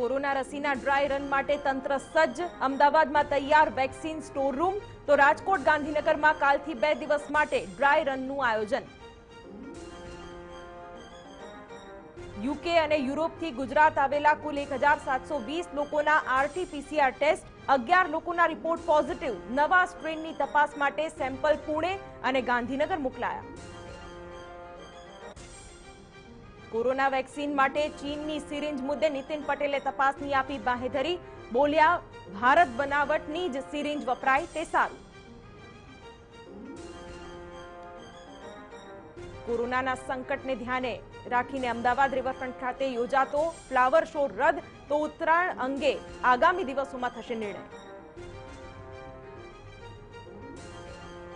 Corona રસીના dry run માટે તંત્ર સજ્જ, અમદાવાદમાં તૈયાર વેક્સિન સ્ટોર રૂમ, તો રાજકોટ ગાંધીનગરમાં કાલથી 2 દિવસ માટે ડ્રાય રનનું આયોજન. યુકે અને યુરોપથી ગુજરાત આવેલા કુલ 1720 લોકોના RT-PCR ટેસ્ટ, 11 લોકોના રિપોર્ટ પોઝિટિવ. નવા સ્ટ્રેનની તપાસ માટે સેમ્પલ પુણે અને ગાંધીનગર મોકલાયા. કોરોના વેક્સિન માટે ચીનની સિરિંજ મુદ્દે નીતિન પટેલે તપાસની આપી બાહેધરી. બોલ્યા, ભારત બનાવટની જ સિરિંજ વપરાય તે સારું. કોરોનાના સંકટને ધ્યાને રાખીને અમદાવાદ રિવરફ્રન્ટ ખાતે યોજાતો ફ્લાવર શો રદ, તો ઉત્તરાયણ અંગે આગામી દિવસોમાં થશે નિર્ણય.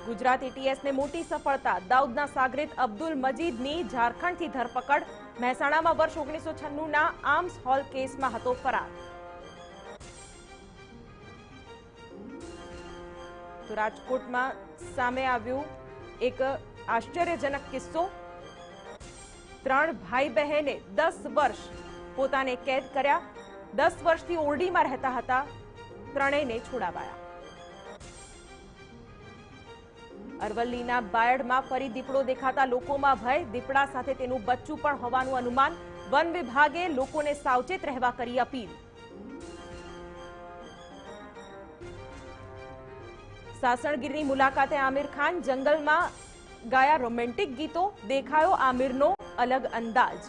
ગુજરાત ATSને મોટી સફળતા. દાઉદના સાગરીત અબ્દુલ મજીદની ઝારખંડથી ધરપકડ. મહેસાણામાં વર્ષ 1996ના આર્મ્સ હોલ કેસમાં હતો ફરાર. તો રાજકોટમાં સામે આવ્યું એક આશ્ચર્યજનક કિસ્સો. 3 ભાઈ બહેને 10 વર્ષ પોતાને કેદ કર્યા. 10 વર્ષથી ઓરડીમાં રહેતા હતા. ત્રણેયને છોડાવાયા. અરવલ્લીના બાયડમાં ફરી દીપડો દેખાતા લોકોમાં ભય. દીપડા સાથે તેનું બચ્ચું પણ હોવાનું અનુમાન. વન વિભાગે લોકોને સાવચેત રહેવા કરી અપીલ. સાસણગીરની મુલાકાતે આમિર ખાન. જંગલમાં ગાયા રોમેન્ટિક ગીતો. દેખાયો આમિરનો અલગ અંદાજ.